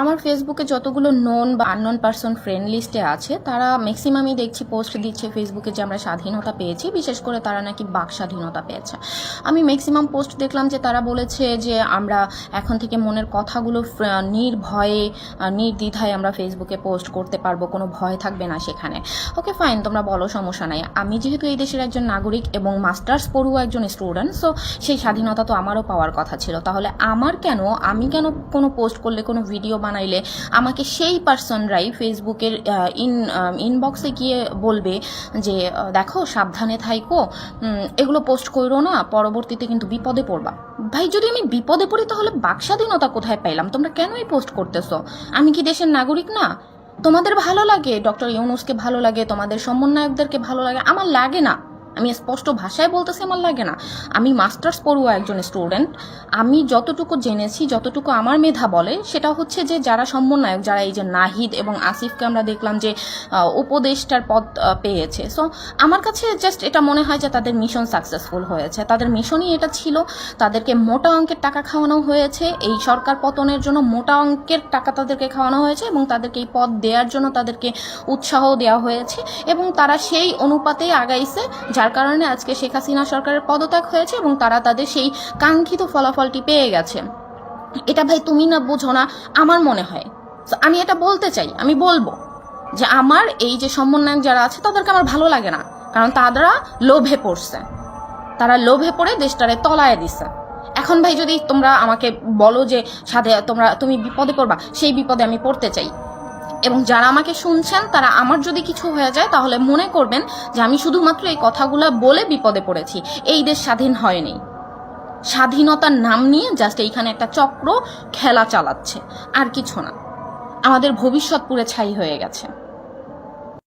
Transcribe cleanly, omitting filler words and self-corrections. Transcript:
আমার ফেসবুকে যতগুলো নোন বা আননোন পারসন ফ্রেন্ড লিস্টে আছে তারা ম্যাক্সিমামই দেখছি পোস্ট দিচ্ছে ফেসবুকে যে আমরা স্বাধীনতা পেয়েছি, বিশেষ করে তারা নাকি বাক স্বাধীনতা পেয়েছে। আমি ম্যাক্সিমাম পোস্ট দেখলাম যে তারা বলেছে যে আমরা এখন থেকে মনের কথাগুলো নির্ভয়ে নির্দ্বিধায় আমরা ফেসবুকে পোস্ট করতে পারবো, কোনো ভয় থাকবে না সেখানে। ওকে ফাইন, তোমরা বলো, সমস্যা নাই। আমি যেহেতু এই দেশের একজন নাগরিক এবং মাস্টার্স পড়ুয়া একজন স্টুডেন্ট, সো সেই স্বাধীনতা তো আমারও পাওয়ার কথা ছিল। তাহলে আমি কেন কোনো পোস্ট করলে, কোনো ভিডিও বানাইলে আমাকে সেই পার্সনরাই ফেসবুকের ইনবক্সে গিয়ে বলবে যে দেখো সাবধানে থাইকো, এগুলো পোস্ট করো না, পরবর্তীতে কিন্তু বিপদে পড়বা। ভাই, যদি আমি বিপদে পড়ি তাহলে বাক স্বাধীনতা কোথায় পাইলাম? তোমরা কেন এই পোস্ট করতেছো? আমি কি দেশের নাগরিক না? তোমাদের ভালো লাগে, ডক্টর ইউনূসকে ভালো লাগে, তোমাদের সমন্বয়কদেরকে ভালো লাগে, আমার লাগে না। আমি স্পষ্ট ভাষায় বলতেছি, আমার লাগে না। আমি মাস্টার্স পড়ুয়া একজন স্টুডেন্ট। আমি যতটুকু জেনেছি, যতটুকু আমার মেধা বলে, সেটা হচ্ছে যে যারা সমন্বয়ক, যারা এই যে নাহিদ এবং আসিফকে আমরা দেখলাম যে উপদেষ্টার পদ পেয়েছে, সো আমার কাছে জাস্ট এটা মনে হয় যে তাদের মিশন সাকসেসফুল হয়েছে। তাদের মিশনই এটা ছিল। তাদেরকে মোটা অঙ্কের টাকা খাওয়ানো হয়েছে, এই সরকার পতনের জন্য মোটা অঙ্কের টাকা তাদেরকে খাওয়ানো হয়েছে, এবং তাদেরকে এই পদ দেওয়ার জন্য তাদেরকে উৎসাহ দেওয়া হয়েছে, এবং তারা সেই অনুপাতেই আগাইছে, যার কারণে আজকে শেখ হাসিনা সরকারের পদত্যাগ হয়েছে এবং তারা তাদের সেই কাঙ্ক্ষিত ফলাফলটি পেয়ে গেছে। এটা ভাই তুমি না বুঝো না, আমার মনে হয়। আমি এটা বলতে চাই, আমি বলবো যে আমার এই যে সমন্বয়ক যারা আছে তাদেরকে আমার ভালো লাগে না, কারণ তারা লোভে পড়ছে, তারা লোভে পড়ে দেশটারে তলায় দিছে। এখন ভাই যদি তোমরা আমাকে বলো যে তুমি বিপদে পড়বা, সেই বিপদে আমি পড়তে চাই। এবং যারা আমাকে শুনছেন তারা আমার যদি কিছু হয়ে যায় তাহলে মনে করবেন যে আমি শুধুমাত্র এই কথাগুলো বলে বিপদে পড়েছি। এই দেশ স্বাধীন হয়নি, স্বাধীনতার নাম নিয়ে জাস্ট এইখানে একটা চক্র খেলা চালাচ্ছে, আর কিছু না। আমাদের ভবিষ্যৎ পুরো ছাই হয়ে গেছে।